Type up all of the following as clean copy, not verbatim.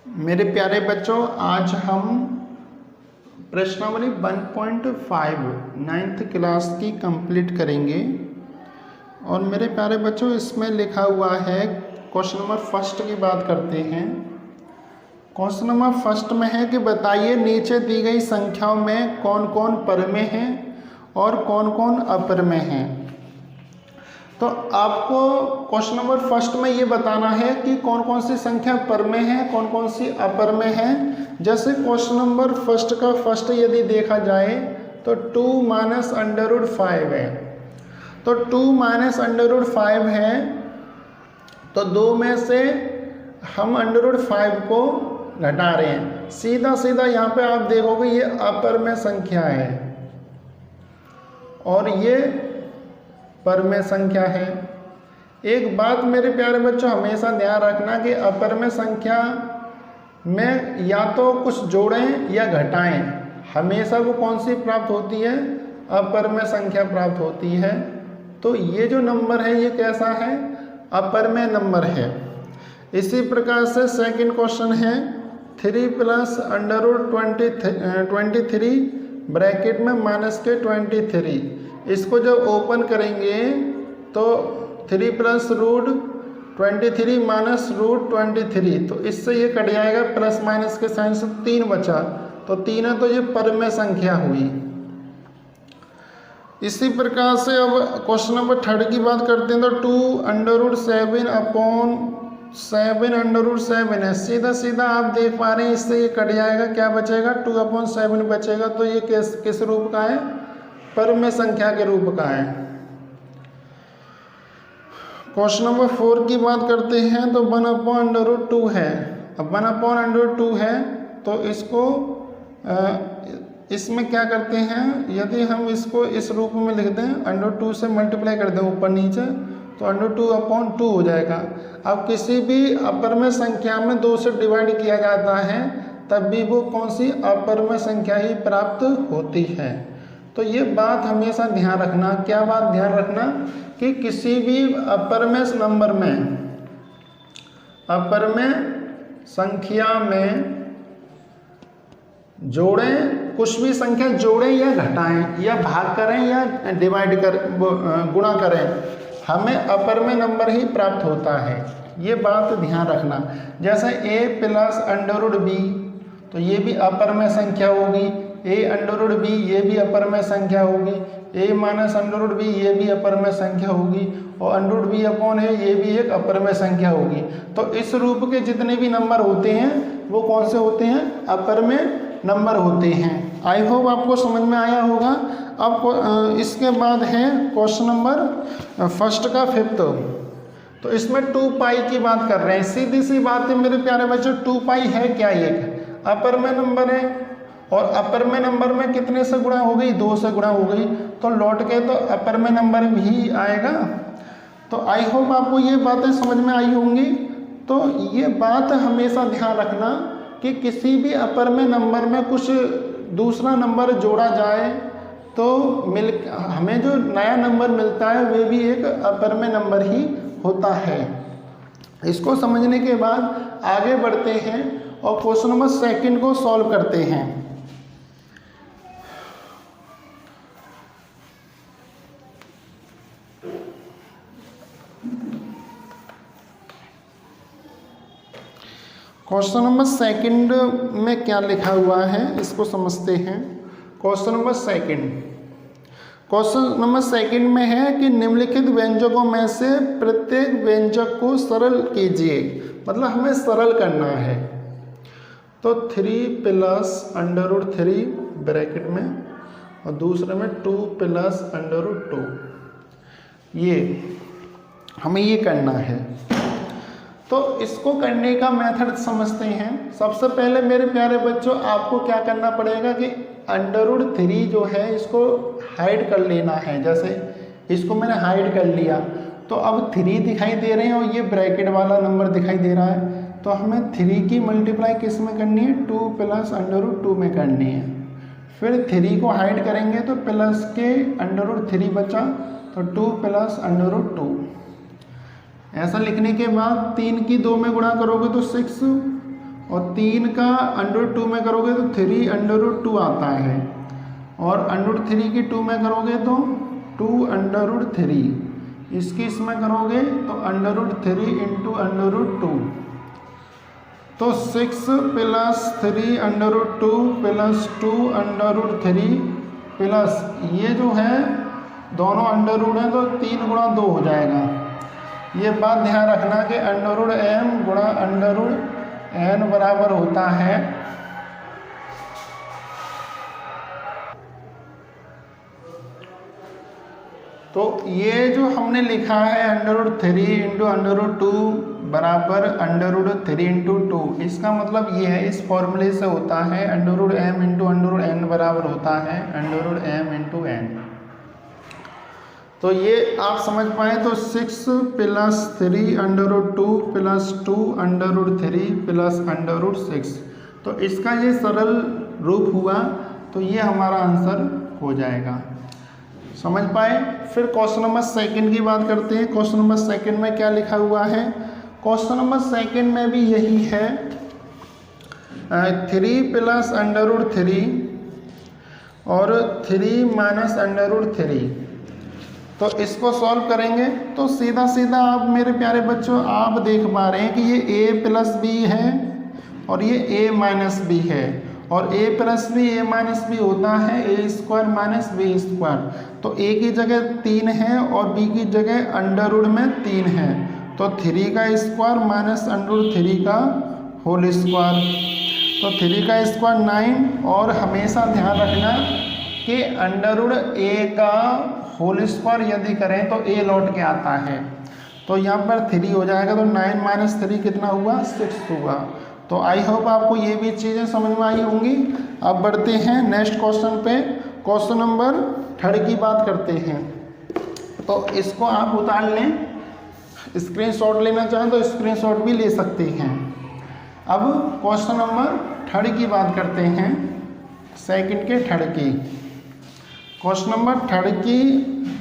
मेरे प्यारे बच्चों, आज हम प्रश्नावली 1.5 9th क्लास की कंप्लीट करेंगे। और मेरे प्यारे बच्चों, इसमें लिखा हुआ है क्वेश्चन नंबर फर्स्ट की बात करते हैं। क्वेश्चन नंबर फर्स्ट में है कि बताइए नीचे दी गई संख्याओं में कौन कौन परमेय हैं और कौन कौन अपरमेय हैं। तो आपको क्वेश्चन नंबर फर्स्ट में ये बताना है कि कौन कौन सी संख्या परमेय है, कौन कौन सी अपरमेय है। जैसे क्वेश्चन नंबर फर्स्ट का फर्स्ट यदि देखा जाए तो 2 माइनस अंडर रूट 5 है। तो 2 माइनस अंडर रूट 5 है, तो 2 में से हम अंडर रूट 5 को घटा रहे हैं। सीधा सीधा यहाँ पे आप देखोगे ये अपरमेय संख्या है और ये परमेय संख्या है। एक बात मेरे प्यारे बच्चों हमेशा ध्यान रखना कि अपरमेय संख्या में या तो कुछ जोड़ें या घटाएं, हमेशा वो कौन सी प्राप्त होती है, अपरमेय संख्या प्राप्त होती है। तो ये जो नंबर है ये कैसा है, अपरमेय नंबर है। इसी प्रकार से सेकंड क्वेश्चन है 3 प्लस अंडर रूट 23 ब्रैकेट में माइनस के 23। इसको जब ओपन करेंगे तो 3 प्लस रूट 23 माइनस रूट 23, तो इससे ये कट जाएगा, प्लस माइनस के साइन से 3 बचा, तो 3 है, तो ये परमेय संख्या हुई। इसी प्रकार से अब क्वेश्चन नंबर थर्ड की बात करते हैं तो 2 under root 7 upon 7 under root 7 है। सीधा सीधा आप देख पा रहे हैं, इससे ये कट जाएगा, क्या बचेगा, 2/7 बचेगा। तो ये किस रूप का है, परमेय संख्या के रूप का है। क्वेश्चन नंबर 4 की बात करते हैं तो 1/√2 है। अब 1/√2 है तो इसको इसमें क्या करते हैं, यदि हम इसको इस रूप में लिख दें, √2 से मल्टीप्लाई कर दें ऊपर नीचे, तो √2/2 हो जाएगा। अब किसी भी अपरमेय संख्या में 2 से डिवाइड किया जाता है तब भी वो कौन सी अपरमेय संख्या ही प्राप्त होती है। तो ये बात हमेशा ध्यान रखना। क्या बात ध्यान रखना कि किसी भी अपरमेय नंबर में, अपरमेय संख्या में जोड़ें, कुछ भी संख्या जोड़ें या घटाएं या भाग करें या डिवाइड कर गुणा करें, हमें अपरमेय नंबर ही प्राप्त होता है। ये बात ध्यान रखना। जैसे a plus under root b, तो ये भी अपरमेय संख्या होगी। a अंडर रूट b ये भी अपरमेय संख्या होगी। a minus under root b ये भी अपरमेय संख्या होगी। और under root b upon a ये भी एक अपरमेय संख्या होगी। तो इस रूप के जितने भी नंबर होते हैं वो कौन से होते हैं, अपरमेय नंबर होते हैं। आई होप आपको समझ में आया होगा। अब इसके बाद है क्वेश्चन नंबर फर्स्ट का फिफ्थ। तो इसमें 2 पाई की बात कर रहे हैं। सीधी सी बात है मेरे प्यारे बच्चों, 2 पाई है क्या, एक अपरमेय नंबर है और अपरमेय नंबर में कितने से गुणा हो गई, 2 से गुणा हो गई, तो लौट के तो अपरमेय नंबर भी आएगा। तो आई होप आपको ये बातें समझ में आई होंगी। तो ये बात हमेशा ध्यान रखना कि किसी भी अपरमेय नंबर में कुछ दूसरा नंबर जोड़ा जाए तो हमें जो नया नंबर मिलता है वे भी एक अपरमेय नंबर ही होता है। इसको समझने के बाद आगे बढ़ते हैं और क्वेश्चन नंबर सेकंड को सॉल्व करते हैं। क्वेश्चन नंबर सेकंड में क्या लिखा हुआ है इसको समझते हैं। क्वेश्चन नंबर सेकंड में है कि निम्नलिखित व्यंजकों में से प्रत्येक व्यंजक को सरल कीजिए, मतलब हमें सरल करना है। तो 3 प्लस अंडर रूट 3 ब्रैकेट में और दूसरे में 2 प्लस अंडर रूट 2, ये हमें ये करना है। तो इसको करने का मेथड समझते हैं। सबसे पहले मेरे प्यारे बच्चों आपको क्या करना पड़ेगा कि अंडर रूट 3 जो है इसको हाइड कर लेना है। जैसे इसको मैंने हाइड कर लिया तो अब 3 दिखाई दे रहे हैं और ये ब्रैकेट वाला नंबर दिखाई दे रहा है। तो हमें 3 की मल्टीप्लाई किस में करनी है, 2 प्लस अंडर रूट 2 में करनी है। फिर 3 को हाइड करेंगे तो प्लस के अंडर रूट 3 बचा, तो 2 प्लस अंडर रूट 2। ऐसा लिखने के बाद 3 की 2 में गुणा करोगे तो 6 और 3 का √2 में करोगे तो 3√2 आता है, और √3 की 2 में करोगे तो 2√3, इसकी इसमें करोगे तो √3 इंटू √2, तो 6 प्लस 3√2 प्लस 2√3 प्लस ये जो है दोनों अंडर रूट है तो 3 गुणा 2 हो जाएगा। ये बात ध्यान रखना कि √m गुणा √n बराबर होता है तो ये जो हमने लिखा है √3 इंटू √2 बराबर √3 इंटू 2, इसका मतलब ये है इस फॉर्मूले से होता है √m इंटू √n बराबर होता है √m इंटू n। तो ये आप समझ पाए तो 6 प्लस 3√2 प्लस 2√3 प्लस √6, तो इसका ये सरल रूप हुआ, तो ये हमारा आंसर हो जाएगा। समझ पाए। फिर क्वेश्चन नंबर सेकंड की बात करते हैं। क्वेश्चन नंबर सेकंड में क्या लिखा हुआ है? क्वेश्चन नंबर सेकंड में भी यही है 3 प्लस √3 और 3 माइनस √3। तो इसको सॉल्व करेंगे तो सीधा सीधा आप मेरे प्यारे बच्चों आप देख पा रहे हैं कि ये a प्लस बी है और ये a माइनस बी है, और a plus b a minus b होता है a² माइनस b²। तो a की जगह 3 है और b की जगह अंडर रूट में 3 है, तो 3 का स्क्वायर माइनस √3 का होल स्क्वायर, तो 3 का स्क्वायर 9। और हमेशा ध्यान रखना कि अंडर रूट a का होल स्क्वायर यदि करें तो a लौट के आता है, तो यहाँ पर 3 हो जाएगा, तो 9 माइनस 3 कितना हुआ? 6 हुआ। तो आई होप आपको ये भी चीज़ें समझ में आई होंगी। अब बढ़ते हैं नेक्स्ट क्वेश्चन पे। क्वेश्चन नंबर 3 की बात करते हैं, तो इसको आप उतार लें, स्क्रीनशॉट लेना चाहें तो स्क्रीनशॉट भी ले सकते हैं। अब क्वेश्चन नंबर 3 की बात करते हैं, सेकंड के 3 की। क्वेश्चन नंबर 3 की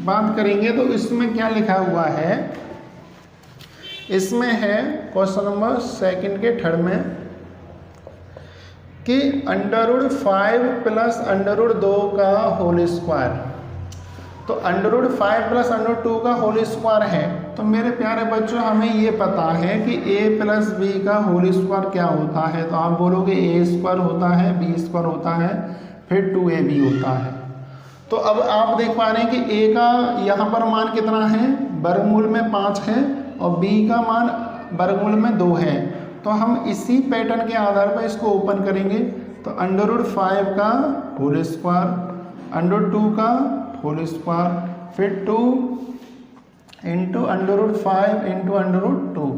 बात करेंगे तो इसमें क्या लिखा हुआ है? इसमें है क्वेश्चन नंबर सेकंड के 3 में कि √5 प्लस √2 का होल स्क्वायर। तो √5 प्लस √2 का होल स्क्वायर है, तो मेरे प्यारे बच्चों हमें ये पता है कि a प्लस बी का होल स्क्वायर क्या होता है, तो आप बोलोगे a² होता है, b² होता है, फिर 2ab होता है। तो अब आप देख पा रहे हैं कि a का यहाँ पर मान कितना है? वर्गमूल में 5 है, और b का मान वर्गमूल में 2 है। तो हम इसी पैटर्न के आधार पर इसको ओपन करेंगे, तो √5 का होल स्क्वायर, √2 का होल स्क्वायर, फिर 2 इंटू √5 इंटू √2।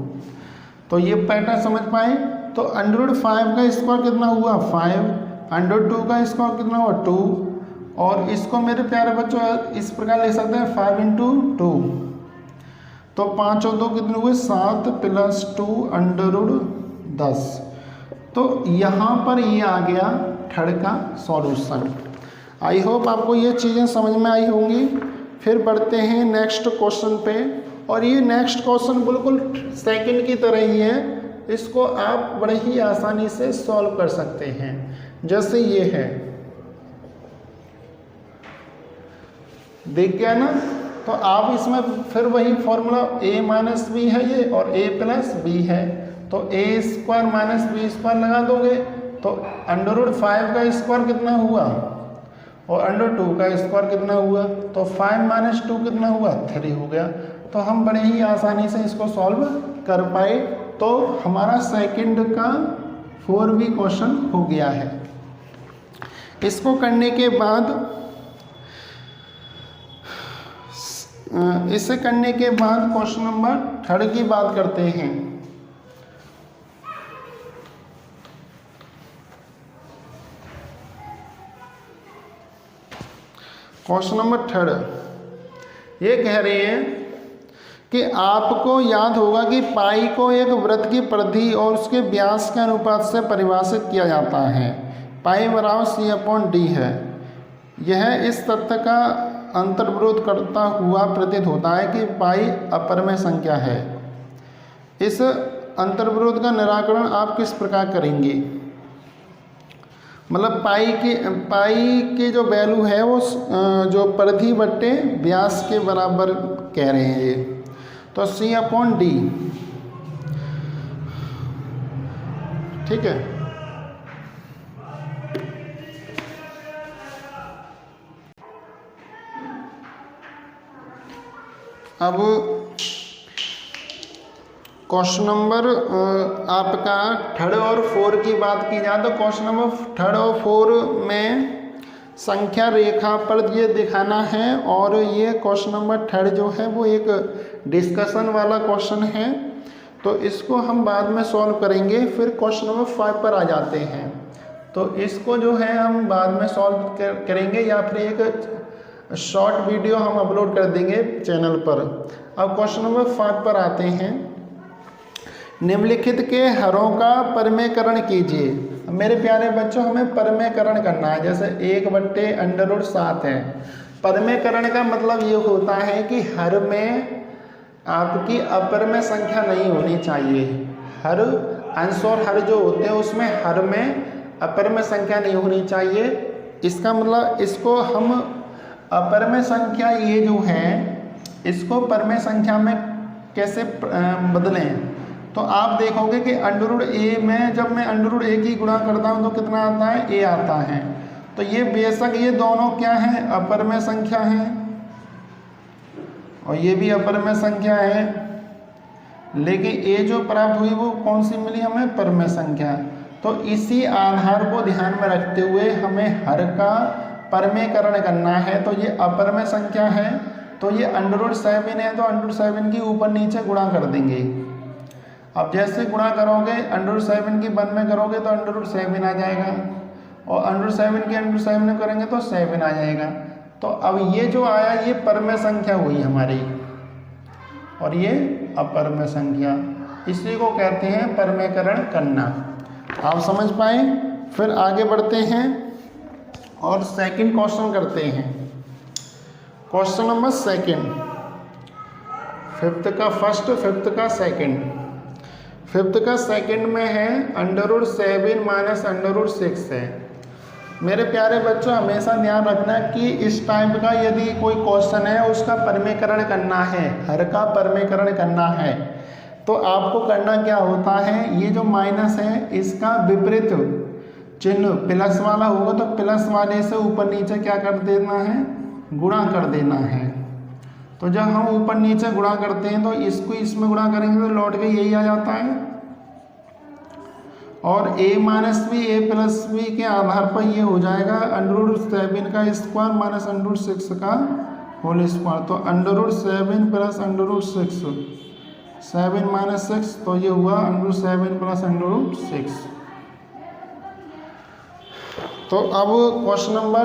तो ये पैटर्न समझ पाए। तो √5 का स्क्वायर कितना हुआ? 5, √2 का स्क्वायर कितना हुआ? 2, और इसको मेरे प्यारे बच्चों इस प्रकार ले सकते हैं 5 इंटू 2, तो 5 और 2 कितने हुए? 7 प्लस 2 √10। तो यहाँ पर ये आ गया 3 का सॉल्यूशन। आई होप आपको ये चीज़ें समझ में आई होंगी। फिर बढ़ते हैं नेक्स्ट क्वेश्चन पे, और ये नेक्स्ट क्वेश्चन बिल्कुल सेकंड की तरह ही है, इसको आप बड़े ही आसानी से सॉल्व कर सकते हैं। जैसे ये है, देख गया ना, तो आप इसमें फिर वही फॉर्मूला a माइनस बी है ये और a प्लस बी है, तो a² माइनस b² लगा दोगे, तो √5 का स्क्वायर कितना हुआ और √2 का स्क्वायर कितना हुआ? तो 5 माइनस 2 कितना हुआ? 3 हो गया। तो हम बड़े ही आसानी से इसको सॉल्व कर पाए। तो हमारा सेकंड का 4 क्वेश्चन हो गया है। इसको करने के बाद इसे करने के बाद क्वेश्चन नंबर 3 की बात करते हैं। क्वेश्चन नंबर 3 ये कह रहे हैं कि आपको याद होगा कि पाई को एक वृत्त की परिधि और उसके व्यास के अनुपात से परिभाषित किया जाता है। पाई बराबर c/d है। यह इस तथ्य का अंतर्विरोध करता हुआ प्रतीत होता है कि पाई अपरिमेय संख्या है। इस अंतर्विरोध का निराकरण आप किस प्रकार करेंगे? मतलब पाई के जो वैल्यू है वो जो परिधि बट्टे व्यास के बराबर कह रहे हैं ये, तो C/D, ठीक है। अब क्वेश्चन नंबर आपका 3 और 4 की बात की जाए तो क्वेश्चन नंबर 3 और 4 में संख्या रेखा पर ये दिखाना है, और ये क्वेश्चन नंबर 3 जो है वो एक डिस्कशन वाला क्वेश्चन है, तो इसको हम बाद में सॉल्व करेंगे। फिर क्वेश्चन नंबर 5 पर आ जाते हैं, तो इसको जो है हम बाद में सॉल्व करेंगे या फिर एक शॉर्ट वीडियो हम अपलोड कर देंगे चैनल पर। अब क्वेश्चन नंबर 5 पर आते हैं। निम्नलिखित के हरों का परिमेयकरण कीजिए। मेरे प्यारे बच्चों, हमें परिमेयकरण करना है। जैसे 1/√7 है। परिमेयकरण का मतलब ये होता है कि हर में आपकी अपरिमेय संख्या नहीं होनी चाहिए। हर अंश और हर जो होते हैं उसमें हर में अपरिमेय संख्या नहीं होनी चाहिए। इसका मतलब इसको हम अपरिमेय संख्या ये जो है इसको परिमेय संख्या में कैसे बदलें, तो आप देखोगे कि √a में जब मैं √a की गुणा करता हूँ तो कितना आता है? a आता है। तो ये बेशक ये दोनों क्या हैं? अपरिमेय संख्या हैं, और ये भी अपरिमेय संख्या है, लेकिन a जो प्राप्त हुई वो कौन सी मिली हमें? परिमेय संख्या। तो इसी आधार को ध्यान में रखते हुए हमें हर का परिमेयकरण करना है। तो ये अपरिमेय संख्या है, तो ये √7 है, तो √7 की ऊपर नीचे गुणा कर देंगे। अब जैसे गुणा करोगे √7 की 1 में करोगे तो √7 आ जाएगा, और √7 की √7 में करेंगे तो 7 आ जाएगा। तो अब ये जो आया ये परिमेय संख्या हुई हमारी, और ये अपरिमेय संख्या, इसी को कहते हैं परिमेयकरण करना। आप समझ पाए? फिर आगे बढ़ते हैं और सेकंड क्वेश्चन करते हैं। क्वेश्चन नंबर 2, 5th का फर्स्ट, 5th का सेकंड। 5th का सेकंड में है √7 माइनस √6 है। मेरे प्यारे बच्चों, हमेशा ध्यान रखना कि इस टाइप का यदि कोई क्वेश्चन है उसका परिमेयकरण करना है, हर का परिमेयकरण करना है, तो आपको करना क्या होता है? ये जो माइनस है इसका विपरीत चिन्ह प्लस वाला होगा, तो प्लस वाले से ऊपर नीचे क्या कर देना है? गुणा कर देना है। तो जब हम ऊपर नीचे गुणा करते हैं तो इसको इसमें गुणा करेंगे तो लौट के यही आ जाता है, और a minus b a plus b के आधार पर ये हो जाएगा √7 का स्क्वायर माइनस √6 का होल स्क्वायर। तो √7 प्लस √6, 7 माइनस 6, तो ये हुआ √7 प्लस √6। तो अब क्वेश्चन नंबर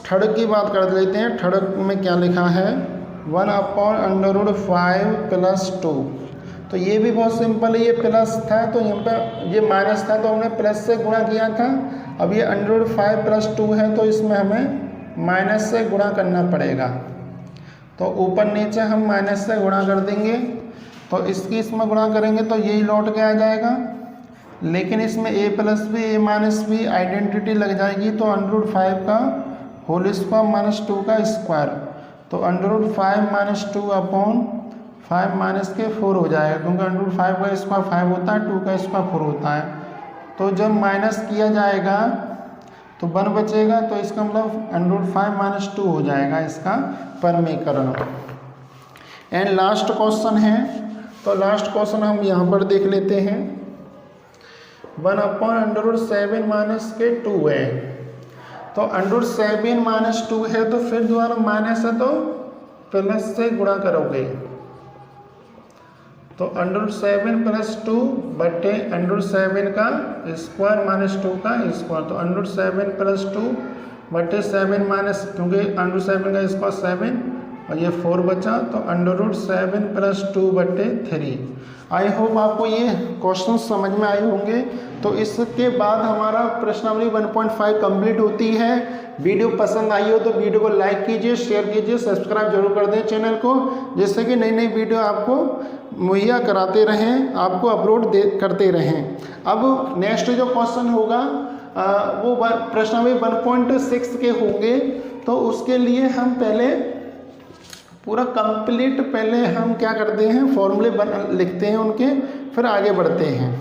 3 की बात कर लेते हैं। 3 में क्या लिखा है? 1/√5 प्लस 2। तो ये भी बहुत सिंपल है, ये प्लस था तो यहाँ पर ये माइनस था तो हमने प्लस से गुणा किया था। अब ये √5 प्लस 2 है तो इसमें हमें माइनस से गुणा करना पड़ेगा। तो ऊपर नीचे हम माइनस से गुणा कर देंगे, तो इसकी इसमें गुणा करेंगे तो यही लौट के आ जाएगा। लेकिन इसमें a plus b a minus b identity लग जाएगी, तो √5 का होल स्क्वायर माइनस 2 का स्क्वायर, तो √5 माइनस 2 अपॉन 5 माइनस के 4 हो जाएगा, क्योंकि √5 का स्क्वायर 5 होता है, 2 का स्क्वायर 4 होता है। तो जब माइनस किया जाएगा तो 1 बचेगा, तो इसका मतलब √5 माइनस 2 हो जाएगा इसका परिमेयकरण। एंड लास्ट क्वेश्चन है, तो लास्ट क्वेश्चन हम यहाँ पर देख लेते हैं। 1/√7 माइनस के 2 है, तो √7 माइनस 2 है, तो फिर दोबारा माइनस है तो प्लस से गुणा करोगे, तो √7 प्लस 2 बटे √7 का स्क्वायर माइनस 2 का स्क्वायर, तो √7 प्लस 2 बटे 7 माइनस, क्योंकि √7 का स्क्वायर 7 और ये 4 बचा, तो √7 + 2/3। आई होप आपको ये क्वेश्चन समझ में आए होंगे। तो इसके बाद हमारा प्रश्नावली 1.5 कंप्लीट होती है। वीडियो पसंद आई हो तो वीडियो को लाइक कीजिए, शेयर कीजिए, सब्सक्राइब जरूर कर दें चैनल को, जिससे कि नई नई वीडियो आपको मुहैया कराते रहें, आपको अपलोड करते रहें। अब नेक्स्ट जो क्वेश्चन होगा वो प्रश्नावली 1.6 के होंगे। तो उसके लिए हम पहले पूरा कंप्लीट पहले हम क्या करते हैं, फॉर्मूले लिखते हैं उनके, फिर आगे बढ़ते हैं।